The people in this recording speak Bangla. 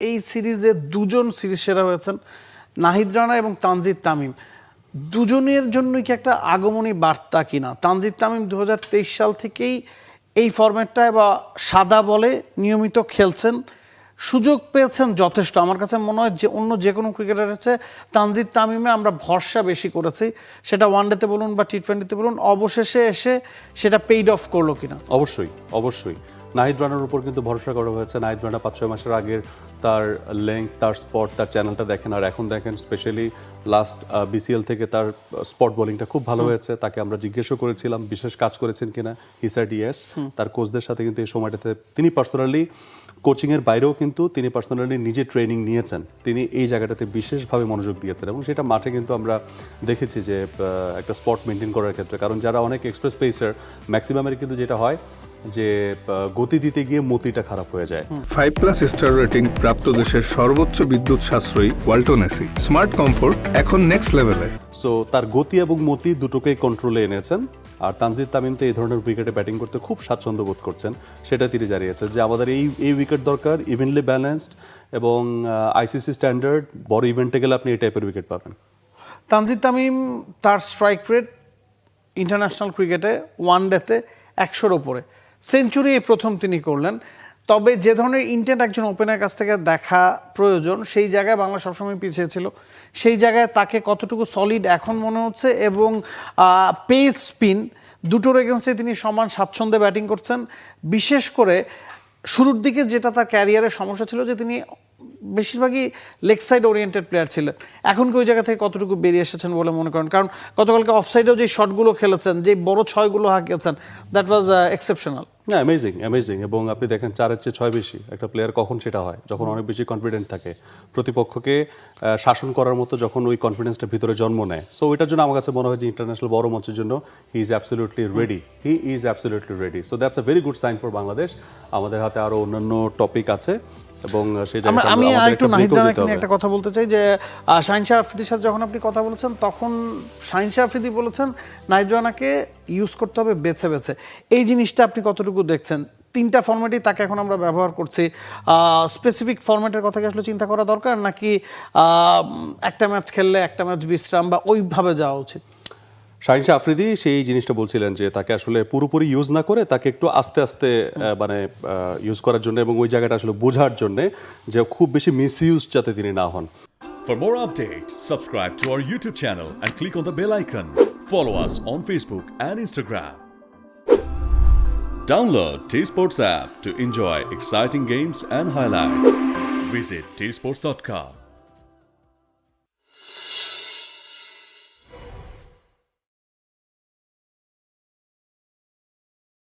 এই সিরিজে দুজন সিরিজ সেরা হয়েছেন, নাহিদ রানা এবং তানজিদ তামিম। দুজনের জন্যই কি একটা আগমনী বার্তা কিনা? তানজিদ তামিম 2023 সাল থেকেই এই ফরম্যাটটায় বা সাদা বলে নিয়মিত খেলছেন, সুযোগ পেয়েছেন যথেষ্ট। আমার কাছে মনে হয় যে অন্য যে কোনো ক্রিকেটারের চেয়ে তানজিদ তামিমে আমরা ভরসা বেশি করেছি, সেটা ওয়ানডেতে বলুন বা টি-20তে বলুন। অবশেষে এসে সেটা পেইড অফ করলো কিনা? অবশ্যই নাহিদ রানার উপর কিন্তু ভরসা করা হয়েছে। নাহিদ রানা 5-6 মাসের আগের তার লেংথ, তার স্পট, তার চ্যানেলটা দেখেন, আর এখন দেখেন স্পেশালি লাস্ট বিসিএল থেকে তার স্পট বোলিংটা খুব ভালো হয়েছে। তাকে আমরা জিজ্ঞেসও করেছিলাম বিশেষ কাজ করেছেন কিনা, হি সেড ইয়েস। তার কোচদের সাথে কিন্তু এই সময়টাতে তিনি পার্সোনালি কোচিংয়ের বাইরেও কিন্তু তিনি পার্সোনালি নিজে ট্রেনিং নিয়েছেন, তিনি এই জায়গাটাতে বিশেষভাবে মনোযোগ দিয়েছেন এবং সেটা মাঠে কিন্তু আমরা দেখেছি যে একটা স্পট মেনটেন করার ক্ষেত্রে। কারণ যারা অনেক এক্সপ্রেস পেসার ম্যাক্সিমামের কিন্তু যেটা হয় যে গতি দিতে গিয়ে মতিটা খারাপ হয়ে যায়। 5+ স্টার রেটিং প্রাপ্ত দেশের সর্বোচ্চ বিদ্যুৎ সাশ্রয়ী ওয়ালটন এসি স্মার্ট কমফোর্ট এখন নেক্সট লেভেলে। সো তার গতি এবং মতি দুটোকেই কন্ট্রোলে এনেছেন। আর তানজিদ তামিম তো এই ধরনের উইকেটে ব্যাটিং করতে খুব স্বাচ্ছন্দ্য বোধ করছেন, সেটা তিনি জানিয়েছেন যে আমাদের এই উইকেট দরকার, ইভেনলি ব্যালেন্সড এবং আইসিসি স্ট্যান্ডার্ড বড় ইভেন্টে গেলে আপনি এই টাইপের উইকেট পাবেন। তানজিদ তামিম তার স্ট্রাইক রেট ইন্টারন্যাশনাল ক্রিকেটে ওয়ানডেতে 100-র ওপরে, সেঞ্চুরি এই প্রথম তিনি করলেন। তবে যে ধরনের ইন্টেন্ট একজন ওপেনারের কাছ থেকে দেখা প্রয়োজন, সেই জায়গায় বাংলা সবসময় পিছিয়ে ছিল। সেই জায়গায় তাকে কতটুকু সলিড এখন মনে হচ্ছে, এবং পেস স্পিন দুটোর এগেনস্টে তিনি সমান স্বাচ্ছন্দ্যে ব্যাটিং করছেন। বিশেষ করে শুরুর দিকে যেটা তার ক্যারিয়ারের সমস্যা ছিল, যে তিনি বেশিরভাগই লেগ সাইড ওরিয়েন্টেড প্লেয়ার ছিলেন। এখন কি ওই জায়গা থেকে কতটুকু বেরিয়ে এসেছেন বলে মনে করেন? কারণ গতকালকে অফসাইডেও যে শটগুলো খেলেছেন, যে বড় 6গুলো হাঁকিয়েছেন, দ্যাট ওয়াজ এক্সেপশনাল। না, অ্যামেজিং। এবং আপনি দেখেন 4-এর চেয়ে 6 বেশি একটা প্লেয়ার কখন সেটা হয়, যখন অনেক বেশি কনফিডেন্ট থাকে, প্রতিপক্ষকে শাসন করার মতো যখন ওই কনফিডেন্সটা ভিতরে জন্ম নেয়। সো ওইটার জন্য আমার কাছে মনে হয় যে ইন্টারন্যাশনাল বড় মঞ্চের জন্য he is absolutely ready. So that's a very good sign for Bangladesh. আমাদের হাতে আরো অন্যান্য টপিক আছে এবং সেই জায়গায় আমি একটু নাহিদ রানাকে নিয়ে একটা কথা বলতে চাই, যে শাহিন শাহ আফ্রিদির সাথে যখন আপনি কথা বলেছেন, তখন শাহিন শাহ আফ্রিদি বলেছেন নাহিদ রানাকে ইউজ করতে হবে বেছে বেছে। এই জিনিসটা আপনি কতটুকু দেখছেন? 3টা ফরম্যাটই তাকে এখন আমরা ব্যবহার করছি, স্পেসিফিক ফরম্যাটের কথা কি আসলে চিন্তা করা দরকার, নাকি একটা ম্যাচ খেললে একটা ম্যাচ বিশ্রাম বা ওইভাবে যাওয়া উচিত? শাহিন শাহ আফ্রিদি সেই জিনিসটা বলছিলেন যে তাকে আসলে পুরোপুরি ইউজ না করে তাকে একটু আস্তে আস্তে মানে ইউজ করার জন্য, এবং ওই জায়গাটা আসলে বোঝার জন্য যে খুব বেশি মিসইউজ যাতে তিনি না হন। For more updates, subscribe to our YouTube channel and click on the bell icon. Follow us on Facebook and Instagram. Download T-Sports app to enjoy exciting games and highlights. Visit tsports.com.